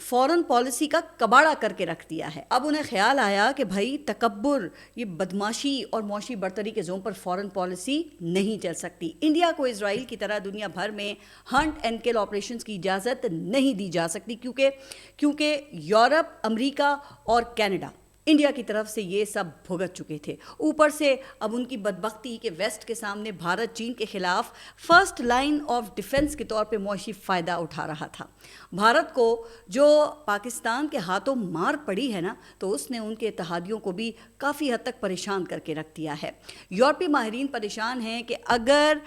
Foreign policy کا کباڑا کر کے رکھ دیا ہے۔ اب انہیں خیال آیا کہ بھائی تکبر، یہ بدماشی اور معاشی برتری کے زوم پر فورن پالیسی نہیں چل سکتی۔ انڈیا کو اسرائیل کی طرح دنیا بھر میں ہنٹ اینڈ کل آپریشنز کی اجازت نہیں دی جا سکتی، کیونکہ یورپ، امریکہ اور کینیڈا انڈیا کی طرف سے یہ سب بھگت چکے تھے۔ اوپر سے اب ان کی بدبختی کہ ویسٹ کے سامنے بھارت چین کے خلاف فرسٹ لائن آف ڈیفنس کے طور پہ معاشی فائدہ اٹھا رہا تھا۔ بھارت کو جو پاکستان کے ہاتھوں مار پڑی ہے نا، تو اس نے ان کے اتحادیوں کو بھی کافی حد تک پریشان کر کے رکھ دیا ہے۔ یورپی ماہرین پریشان ہیں کہ اگر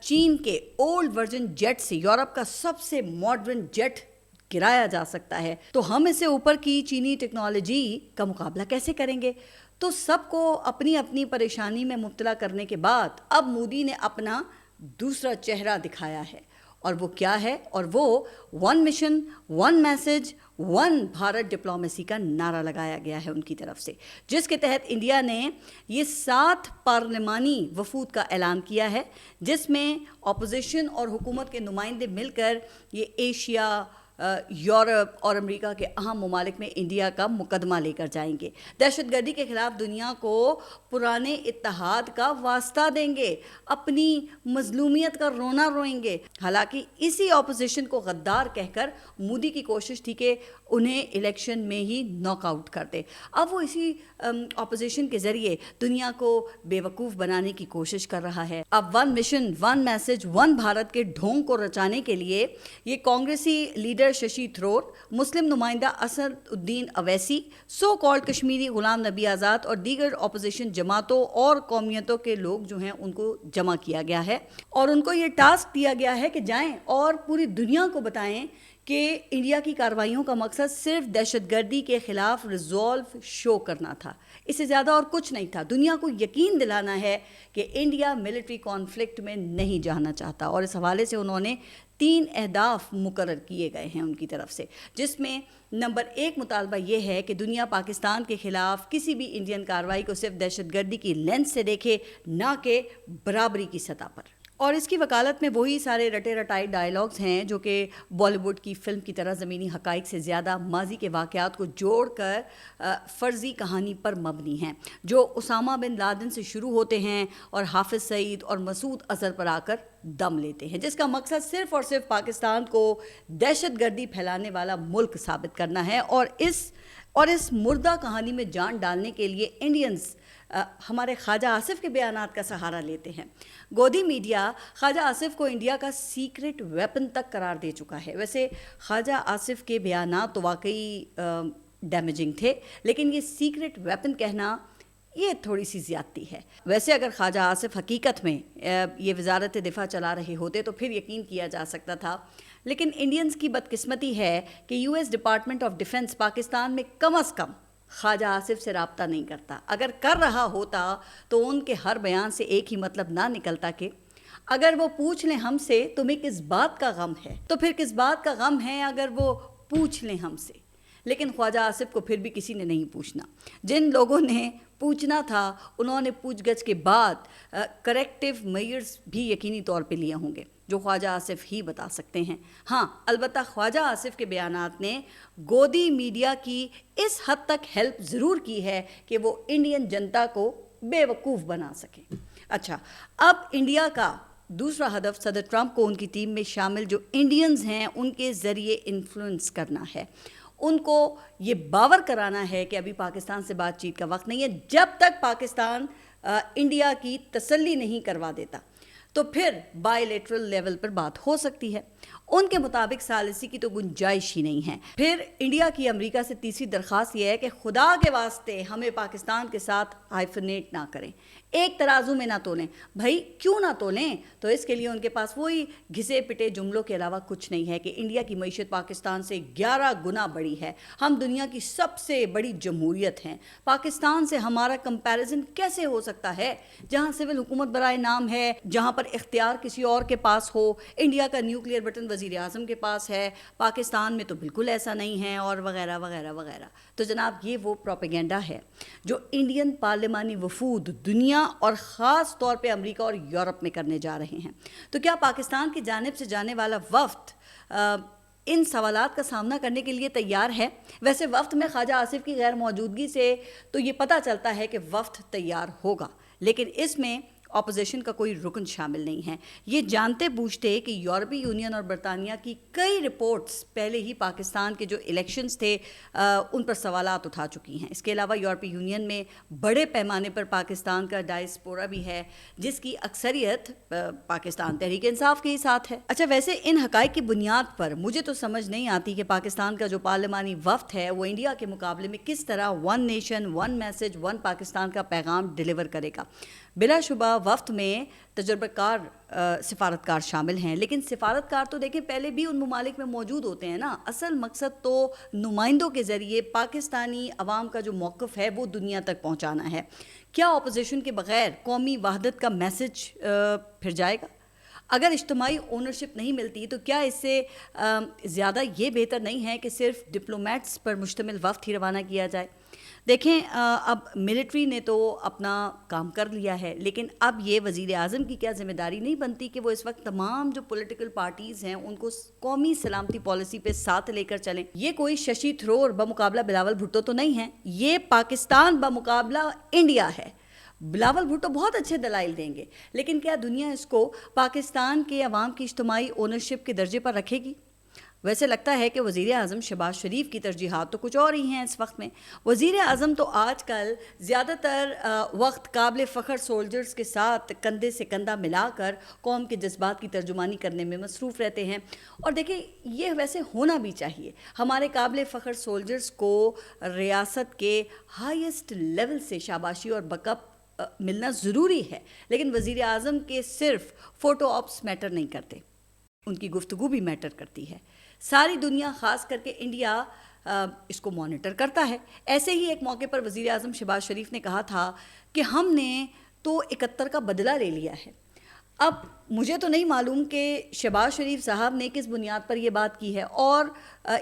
چین کے اولڈ ورژن جیٹ سے یورپ کا سب سے ماڈرن جیٹ گرایا جا سکتا ہے تو ہم اس سے اوپر کی چینی ٹیکنالوجی کا مقابلہ کیسے کریں گے؟ تو سب کو اپنی اپنی پریشانی میں مبتلا کرنے کے بعد اب مودی نے اپنا دوسرا چہرہ دکھایا ہے، اور وہ کیا ہے؟ اور وہ one mission, one message, one Bharat diplomacy کا نعرہ لگایا گیا ہے ان کی طرف سے، جس کے تحت انڈیا نے یہ 7 پارلیمانی وفود کا اعلان کیا ہے، جس میں اپوزیشن اور حکومت کے نمائندے مل کر یہ ایشیا، یورپ اور امریکہ کے اہم ممالک میں انڈیا کا مقدمہ لے کر جائیں گے۔ دہشت گردی کے خلاف دنیا کو پرانے اتحاد کا واسطہ دیں گے، اپنی مظلومیت کا رونا روئیں گے۔ حالانکہ اسی اپوزیشن کو غدار کہہ کر مودی کی کوشش تھی کہ انہیں الیکشن میں ہی ناک آؤٹ کر دے۔ اب وہ اسی اپوزیشن کے ذریعے دنیا کو بے وقوف بنانے کی کوشش کر رہا ہے۔ اب one mission, one message, one Bharat کے ڈھونگ کو رچانے کے لیے یہ کانگریسی لیڈر ششی تھرور، مسلم نمائندہ اسد الدین اویسی، سو کالڈ کشمیری غلام نبی آزاد اور دیگر اپوزیشن جماعتوں اور قومیتوں کے لوگ جو ہیں ان کو جمع کیا گیا ہے، اور ان کو یہ ٹاسک دیا گیا ہے کہ جائیں اور پوری دنیا کو بتائیں کہ انڈیا کی کارروائیوں کا مقصد صرف دہشت گردی کے خلاف ریزولو شو کرنا تھا، اس سے زیادہ اور کچھ نہیں تھا۔ دنیا کو یقین دلانا ہے کہ انڈیا ملٹری کانفلکٹ میں نہیں جانا چاہتا، اور اس حوالے سے انہوں نے 3 اہداف مقرر کیے گئے ہیں ان کی طرف سے، جس میں نمبر 1 مطالبہ یہ ہے کہ دنیا پاکستان کے خلاف کسی بھی انڈین کارروائی کو صرف دہشت گردی کی لینس سے دیکھے، نہ کہ برابری کی سطح پر۔ اور اس کی وکالت میں وہی سارے رٹے رٹائے ڈائلاگز ہیں جو کہ بالی ووڈ کی فلم کی طرح زمینی حقائق سے زیادہ ماضی کے واقعات کو جوڑ کر فرضی کہانی پر مبنی ہیں، جو اسامہ بن لادن سے شروع ہوتے ہیں اور حافظ سعید اور مسعود اظہر پر آ کر دم لیتے ہیں، جس کا مقصد صرف اور صرف پاکستان کو دہشت گردی پھیلانے والا ملک ثابت کرنا ہے۔ اور اس مردہ کہانی میں جان ڈالنے کے لیے انڈینز ہمارے خواجہ آصف کے بیانات کا سہارا لیتے ہیں۔ گودی میڈیا خواجہ آصف کو انڈیا کا سیکرٹ ویپن تک قرار دے چکا ہے۔ ویسے خواجہ آصف کے بیانات تو واقعی ڈیمیجنگ تھے، لیکن یہ سیکرٹ ویپن کہنا یہ تھوڑی سی زیادتی ہے۔ ویسے اگر خواجہ آصف حقیقت میں یہ وزارت دفاع چلا رہے ہوتے تو پھر یقین کیا جا سکتا تھا، لیکن انڈینز کی بدقسمتی ہے کہ U S department of defence Pakistan میں کم از کم خواجہ آصف سے رابطہ نہیں کرتا۔ اگر کر رہا ہوتا تو ان کے ہر بیان سے ایک ہی مطلب نہ نکلتا کہ اگر وہ پوچھ لیں ہم سے تمہیں کس بات کا غم ہے، تو پھر کس بات کا غم ہے اگر وہ پوچھ لیں ہم سے۔ لیکن خواجہ آصف کو پھر بھی کسی نے نہیں پوچھنا۔ جن لوگوں نے پوچھنا تھا انہوں نے پوچھ گچھ کے بعد کریکٹیو میئرز بھی یقینی طور پہ لیے ہوں گے، جو خواجہ آصف ہی بتا سکتے ہیں۔ ہاں، البتہ خواجہ آصف کے بیانات نے گودی میڈیا کی اس حد تک ہیلپ ضرور کی ہے کہ وہ انڈین جنتا کو بے وقوف بنا سکیں۔ اچھا، اب انڈیا کا دوسرا ہدف صدر ٹرمپ کو ان کی ٹیم میں شامل جو انڈینز ہیں ان کے ذریعے انفلوئنس کرنا ہے، ان کو یہ باور کرانا ہے کہ ابھی پاکستان سے بات چیت کا وقت نہیں ہے۔ جب تک پاکستان انڈیا کی تسلی نہیں کروا دیتا تو پھر بائی لیٹرل لیول پر بات ہو سکتی ہے۔ ان کے مطابق ثالثی کی تو گنجائش ہی نہیں ہے۔ پھر انڈیا کی امریکہ سے تیسری درخواست یہ ہے کہ خدا کے واسطے ہمیں پاکستان کے ساتھ ہائفنیٹ نہ کریں، ایک ترازو میں نہ تولیں۔ بھائی کیوں نہ تولیں؟ تو اس کے لیے ان کے پاس وہی گھسے پٹے جملوں کے علاوہ کچھ نہیں ہے کہ انڈیا کی معیشت پاکستان سے 11 گنا بڑی ہے، ہم دنیا کی سب سے بڑی جمہوریت ہیں، پاکستان سے ہمارا کمپیریزن کیسے ہو سکتا ہے جہاں سول حکومت برائے نام ہے، جہاں پر اختیار کسی اور کے پاس ہو، انڈیا کا نیوکلیئر بٹن وزیر اعظم کے پاس ہے، پاکستان میں تو بالکل ایسا نہیں ہے، اور وغیرہ وغیرہ وغیرہ۔ تو جناب یہ وہ پروپیگنڈا ہے جو انڈین پارلیمانی وفود دنیا اور خاص طور پہ امریکہ اور یورپ میں کرنے جا رہے ہیں۔ تو کیا پاکستان کی جانب سے جانے والا وفد ان سوالات کا سامنا کرنے کے لیے تیار ہے؟ ویسے وفد میں خواجہ آصف کی غیر موجودگی سے تو یہ پتہ چلتا ہے کہ وفد تیار ہوگا، لیکن اس میں اپوزیشن کا کوئی رکن شامل نہیں ہے۔ یہ جانتے بوجھتے کہ یورپی یونین اور برطانیہ کی کئی رپورٹس پہلے ہی پاکستان کے جو الیکشنز تھے ان پر سوالات اٹھا چکی ہیں۔ اس کے علاوہ یورپی یونین میں بڑے پیمانے پر پاکستان کا ڈائسپورا بھی ہے، جس کی اکثریت پاکستان تحریک انصاف کے ہی ساتھ ہے۔ اچھا، ویسے ان حقائق کی بنیاد پر مجھے تو سمجھ نہیں آتی کہ پاکستان کا جو پارلیمانی وفد ہے وہ انڈیا کے مقابلے میں کس طرح one nation one message one Pakistan کا پیغام ڈیلیور کرے گا۔ بلا شبہ وفد میں تجربہ کار سفارتکار شامل ہیں، لیکن سفارتکار تو دیکھیں پہلے بھی ان ممالک میں موجود ہوتے ہیں نا۔ اصل مقصد تو نمائندوں کے ذریعے پاکستانی عوام کا جو موقف ہے وہ دنیا تک پہنچانا ہے۔ کیا اپوزیشن کے بغیر قومی وحدت کا میسج پھر جائے گا؟ اگر اجتماعی اونرشپ نہیں ملتی تو کیا اس سے زیادہ یہ بہتر نہیں ہے کہ صرف ڈپلومیٹس پر مشتمل وفد ہی روانہ کیا جائے؟ دیکھیں، اب ملٹری نے تو اپنا کام کر لیا ہے، لیکن اب یہ وزیر اعظم کی کیا ذمہ داری نہیں بنتی کہ وہ اس وقت تمام جو پولیٹیکل پارٹیز ہیں ان کو قومی سلامتی پالیسی پہ ساتھ لے کر چلیں؟ یہ کوئی ششی تھرور بمقابلہ بلاول بھٹو تو نہیں ہے، یہ پاکستان بمقابلہ انڈیا ہے۔ بلاول بھٹو بہت اچھے دلائل دیں گے، لیکن کیا دنیا اس کو پاکستان کے عوام کی اجتماعی اونرشپ کے درجے پر رکھے گی؟ ویسے لگتا ہے کہ وزیر اعظم شہباز شریف کی ترجیحات تو کچھ اور ہی ہیں اس وقت میں۔ وزیر اعظم تو آج کل زیادہ تر وقت قابل فخر سولجرز کے ساتھ کندھے سے کندھا ملا کر قوم کے جذبات کی ترجمانی کرنے میں مصروف رہتے ہیں، اور دیکھیں یہ ویسے ہونا بھی چاہیے۔ ہمارے قابل فخر سولجرز کو ریاست کے ہائیسٹ لیول سے شاباشی اور بیک اپ ملنا ضروری ہے، لیکن وزیر اعظم کے صرف فوٹو آپس میٹر نہیں کرتے، ان کی گفتگو بھی میٹر کرتی ہے۔ ساری دنیا خاص کر کے انڈیا اس کو مانیٹر کرتا ہے۔ ایسے ہی ایک موقع پر وزیر اعظم شہباز شریف نے کہا تھا کہ ہم نے تو 71 کا بدلہ لے لیا ہے۔ اب مجھے تو نہیں معلوم کہ شہباز شریف صاحب نے کس بنیاد پر یہ بات کی ہے اور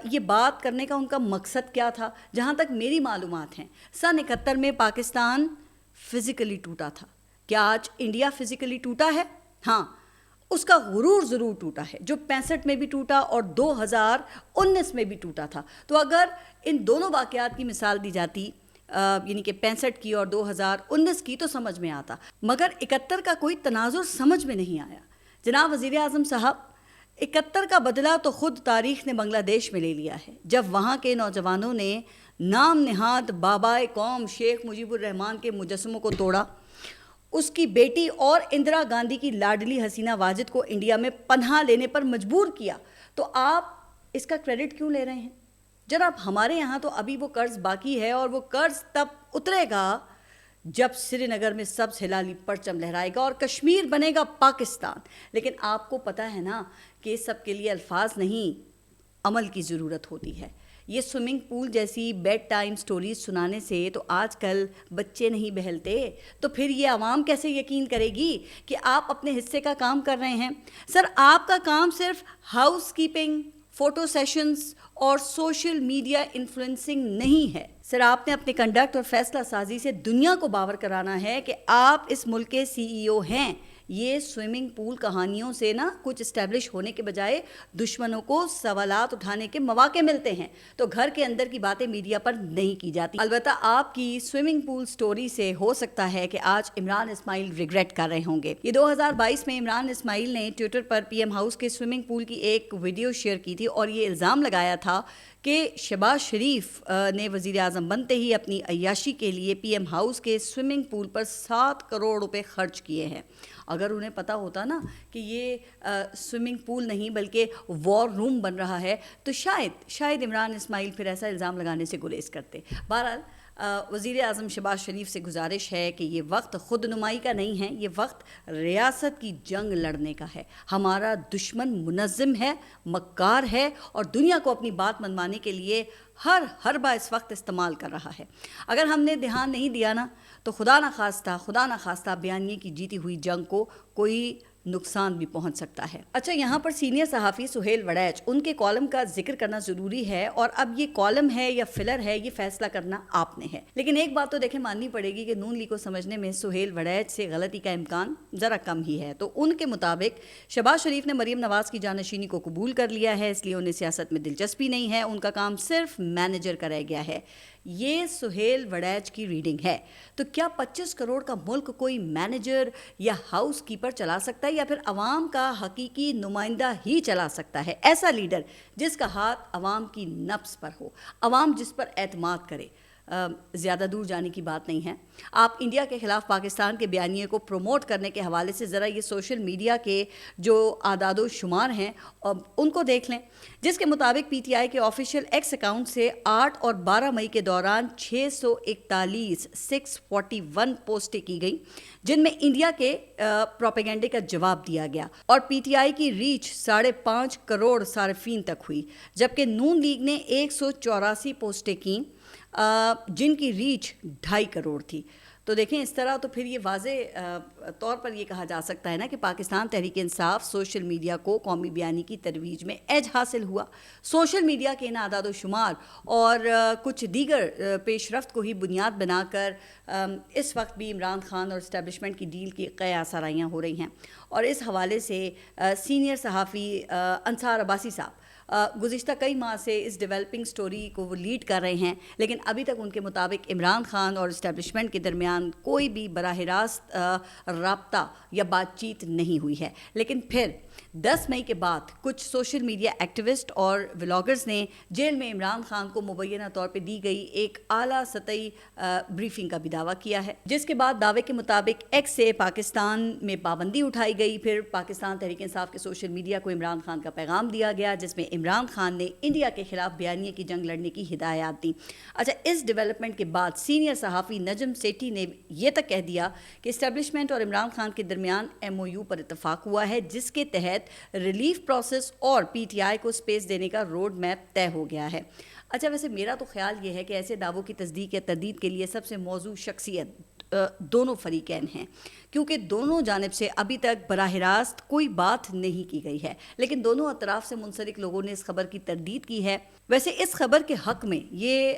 یہ بات کرنے کا ان کا مقصد کیا تھا۔ جہاں تک میری معلومات ہیں، سن 71 میں پاکستان فزیکلی ٹوٹا تھا۔ کیا آج انڈیا فزیکلی ٹوٹا ہے؟ ہاں، اس کا غرور ضرور ٹوٹا ہے، جو 65 میں بھی ٹوٹا اور 2019 میں بھی ٹوٹا تھا۔ تو اگر ان دونوں واقعات کی مثال دی جاتی، یعنی کہ 65 کی اور 2019 کی، تو سمجھ میں آتا، مگر 71 کا کوئی تناظر سمجھ میں نہیں آیا۔ جناب وزیر اعظم صاحب، 71 کا بدلہ تو خود تاریخ نے بنگلہ دیش میں لے لیا ہے، جب وہاں کے نوجوانوں نے نام نہاد بابائے قوم شیخ مجیب الرحمان کے مجسموں کو توڑا، اس کی بیٹی اور اندرا گاندھی کی لاڈلی حسینہ واجد کو انڈیا میں پناہ لینے پر مجبور کیا، تو آپ اس کا کریڈٹ کیوں لے رہے ہیں؟ جناب ہمارے یہاں تو ابھی وہ قرض باقی ہے، اور وہ قرض تب اترے گا جب سری نگر میں سبز ہلالی پرچم لہرائے گا اور کشمیر بنے گا پاکستان۔ لیکن آپ کو پتہ ہے نا کہ اس سب کے لیے الفاظ نہیں، عمل کی ضرورت ہوتی ہے۔ یہ سوئمنگ پول جیسی بیڈ ٹائم سٹوریز سنانے سے تو آج کل بچے نہیں بہلتے، تو پھر یہ عوام کیسے یقین کرے گی کہ آپ اپنے حصے کا کام کر رہے ہیں؟ سر، آپ کا کام صرف ہاؤس کیپنگ، فوٹو سیشنز اور سوشل میڈیا انفلوئنسنگ نہیں ہے۔ سر، آپ نے اپنے کنڈکٹ اور فیصلہ سازی سے دنیا کو باور کرانا ہے کہ آپ اس ملک کے CEO ہیں۔ یہ سوئمنگ پول کہانیوں سے نا کچھ اسٹیبلش ہونے کے بجائے دشمنوں کو سوالات اٹھانے کے مواقع ملتے ہیں، تو گھر کے اندر کی باتیں میڈیا پر نہیں کی جاتی۔ البتہ آپ کی سوئمنگ پول سٹوری سے ہو سکتا ہے کہ آج عمران اسماعیل ریگریٹ کر رہے ہوں گے۔ یہ 2022 میں عمران اسماعیل نے ٹویٹر پر پی ایم ہاؤس کے سوئمنگ پول کی ایک ویڈیو شیئر کی تھی اور یہ الزام لگایا تھا کہ شہباز شریف نے وزیر اعظم بنتے ہی اپنی عیاشی کے لیے پی ایم ہاؤس کے سوئمنگ پول پر 7 کروڑ روپے خرچ کیے ہیں۔ اگر انہیں پتہ ہوتا نا کہ یہ سوئمنگ پول نہیں بلکہ وار روم بن رہا ہے، تو شاید عمران اسماعیل پھر ایسا الزام لگانے سے گریز کرتے۔ بہرحال وزیر اعظم شہباز شریف سے گزارش ہے کہ یہ وقت خود نمائی کا نہیں ہے، یہ وقت ریاست کی جنگ لڑنے کا ہے۔ ہمارا دشمن منظم ہے، مکار ہے، اور دنیا کو اپنی بات منوانے کے لیے ہر حربہ اس وقت استعمال کر رہا ہے۔ اگر ہم نے دھیان نہیں دیا نا تو خدا نخواستہ بیانیے کی جیتی ہوئی جنگ کو کوئی نقصان بھی پہنچ سکتا ہے۔ اچھا، یہاں پر سینئر صحافی سہیل وڑیچ، ان کے کالم کا ذکر کرنا ضروری ہے، اور اب یہ کالم ہے یا فلر ہے یہ فیصلہ کرنا آپ نے ہے، لیکن ایک بات تو دیکھیں ماننی پڑے گی کہ نون لیگ کو سمجھنے میں سہیل وڑیچ سے غلطی کا امکان ذرا کم ہی ہے۔ تو ان کے مطابق شہباز شریف نے مریم نواز کی جانشینی کو قبول کر لیا ہے، اس لیے انہیں سیاست میں دلچسپی نہیں ہے، ان کا کام صرف مینیجر کا رہ گیا ہے۔ یہ سہیل وڑیچ کی ریڈنگ ہے۔ تو کیا 25 کروڑ کا ملک کوئی مینیجر یا ہاؤس کیپر چلا سکتا ہے، یا پھر عوام کا حقیقی نمائندہ ہی چلا سکتا ہے؟ ایسا لیڈر جس کا ہاتھ عوام کی نبض پر ہو، عوام جس پر اعتماد کرے۔ زیادہ دور جانے کی بات نہیں ہے۔ آپ انڈیا کے خلاف پاکستان کے بیانیے کو پروموٹ کرنے کے حوالے سے ذرا یہ سوشل میڈیا کے جو اعداد و شمار ہیں ان کو دیکھ لیں، جس کے مطابق پی ٹی آئی کے آفیشیل ایکس اکاؤنٹ سے 8 اور 12 مئی کے دوران 641 پوسٹیں کی گئیں، جن میں انڈیا کے پروپیگنڈے کا جواب دیا گیا، اور پی ٹی آئی کی ریچ 5.5 کروڑ صارفین تک ہوئی، جبکہ نون لیگ نے 184 پوسٹیں کیں جن کی ریچ 2.5 کروڑ تھی۔ تو دیکھیں اس طرح تو پھر یہ واضح طور پر یہ کہا جا سکتا ہے نا کہ پاکستان تحریک انصاف سوشل میڈیا کو قومی بیانی کی ترویج میں ایج حاصل ہوا۔ سوشل میڈیا کے ان اعداد و شمار اور کچھ دیگر پیش رفت کو ہی بنیاد بنا کر اس وقت بھی عمران خان اور اسٹیبلشمنٹ کی ڈیل کی قیاس آرائیاں ہو رہی ہیں، اور اس حوالے سے سینئر صحافی انصار عباسی صاحب گزشتہ کئی ماہ سے اس ڈیولپنگ سٹوری کو وہ لیڈ کر رہے ہیں، لیکن ابھی تک ان کے مطابق عمران خان اور اسٹیبلشمنٹ کے درمیان کوئی بھی براہ راست رابطہ یا بات چیت نہیں ہوئی ہے۔ لیکن پھر 10 مئی کے بعد کچھ سوشل میڈیا ایکٹیوسٹ اور ولاگرز نے جیل میں عمران خان کو مبینہ طور پہ دی گئی ایک اعلیٰ سطحی بریفنگ کا بھی دعویٰ کیا ہے، جس کے بعد دعوے کے مطابق ایکس سے پاکستان میں پابندی اٹھائی گئی۔ پھر پاکستان تحریک انصاف کے سوشل میڈیا کو عمران خان کا پیغام دیا گیا، جس میں عمران خان نے انڈیا کے خلاف بیانیے کی جنگ لڑنے کی ہدایات دی۔ اچھا، اس ڈیولپمنٹ کے بعد سینئر صحافی نجم سیٹھی نے یہ تک کہہ دیا کہ اسٹیبلشمنٹ اور عمران خان کے درمیان MOU پر اتفاق ہوا ہے، جس کے تحت ریلیف پروسیس اور پی ٹی آئی کو سپیس دینے کا روڈ میپ طے ہو گیا ہے۔ اچھا، ویسے میرا تو خیال یہ ہے کہ ایسے دعووں کی تصدیق یا تردید کے لیے سب سے موزوں شخصیت دونوں فریقین ہیں، کیونکہ دونوں جانب سے ابھی تک براہ راست کوئی بات نہیں کی گئی ہے، لیکن دونوں اطراف سے منسلک لوگوں نے اس خبر کی تردید کی ہے۔ ویسے اس خبر کے حق میں یہ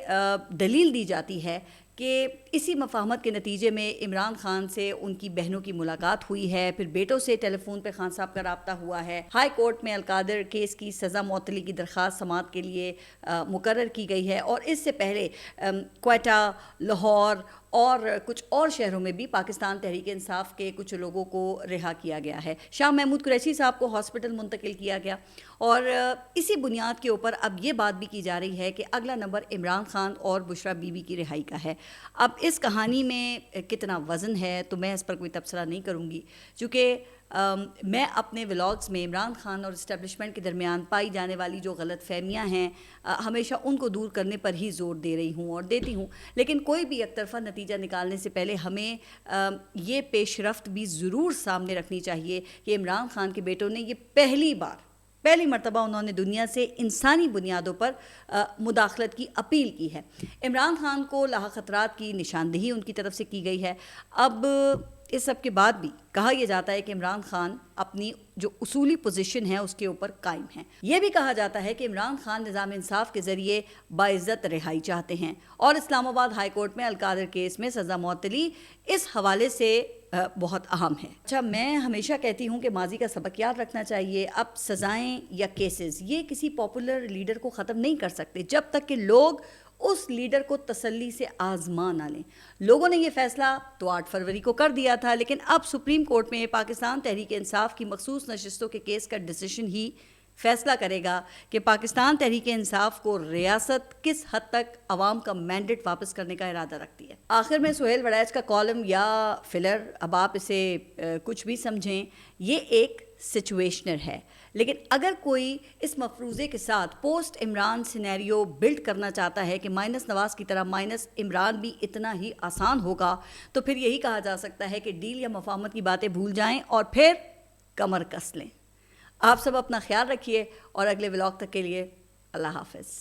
دلیل دی جاتی ہے کہ اسی مفاہمت کے نتیجے میں عمران خان سے ان کی بہنوں کی ملاقات ہوئی ہے، پھر بیٹوں سے ٹیلی فون پہ خان صاحب کا رابطہ ہوا ہے، ہائی کورٹ میں القادر کیس کی سزا معطلی کی درخواست سماعت کے لیے مقرر کی گئی ہے، اور اس سے پہلے کوئٹہ، لاہور اور کچھ اور شہروں میں بھی پاکستان تحریک انصاف کے کچھ لوگوں کو رہا کیا گیا ہے۔ شاہ محمود قریشی صاحب کو ہاسپٹل منتقل کیا گیا، اور اسی بنیاد کے اوپر اب یہ بات بھی کی جا رہی ہے کہ اگلا نمبر عمران خان اور بشرا بی بی کی رہائی کا ہے۔ اب اس کہانی میں کتنا وزن ہے تو میں اس پر کوئی تبصرہ نہیں کروں گی، چونکہ میں اپنے ولاگز میں عمران خان اور اسٹیبلشمنٹ کے درمیان پائی جانے والی جو غلط فہمیاں ہیں ہمیشہ ان کو دور کرنے پر ہی زور دے رہی ہوں اور دیتی ہوں، لیکن کوئی بھی یک طرفہ نتیجہ نکالنے سے پہلے ہمیں یہ پیش رفت بھی ضرور سامنے رکھنی چاہیے کہ عمران خان کے بیٹوں نے یہ پہلی مرتبہ انہوں نے دنیا سے انسانی بنیادوں پر مداخلت کی اپیل کی ہے۔ عمران خان کو لاحق خطرات کی نشاندہی ان کی طرف سے کی گئی ہے۔ اب اس سب کے بعد بھی کہا یہ جاتا ہے کہ عمران خان اپنی جو اصولی پوزیشن ہے اس کے اوپر قائم ہیں۔ یہ بھی کہا جاتا ہے کہ عمران خان نظام انصاف کے ذریعے باعزت رہائی چاہتے ہیں، اور اسلام آباد ہائی کورٹ میں القادر کیس میں سزا معطلی اس حوالے سے بہت اہم ہے۔ اچھا، میں ہمیشہ کہتی ہوں کہ ماضی کا سبق یاد رکھنا چاہیے۔ اب سزائیں یا کیسز یہ کسی پاپولر لیڈر کو ختم نہیں کر سکتے جب تک کہ لوگ اس لیڈر کو تسلی سے آزما نہ لیں۔ لوگوں نے یہ فیصلہ تو 8 فروری کو کر دیا تھا، لیکن اب سپریم کورٹ میں پاکستان تحریک انصاف کی مخصوص نشستوں کے کیس کا ڈیسیشن ہی فیصلہ کرے گا کہ پاکستان تحریک انصاف کو ریاست کس حد تک عوام کا مینڈیٹ واپس کرنے کا ارادہ رکھتی ہے۔ آخر میں سہیل وڑیچ کا کالم یا فلر، اب آپ اسے کچھ بھی سمجھیں، یہ ایک سچویشنر ہے، لیکن اگر کوئی اس مفروضے کے ساتھ پوسٹ عمران سینیریو بلڈ کرنا چاہتا ہے کہ مائنس نواز کی طرح مائنس عمران بھی اتنا ہی آسان ہوگا، تو پھر یہی کہا جا سکتا ہے کہ ڈیل یا مفاہمت کی باتیں بھول جائیں اور پھر کمر کس لیں۔ آپ سب اپنا خیال رکھیے، اور اگلے ولاگ تک کے لیے اللہ حافظ۔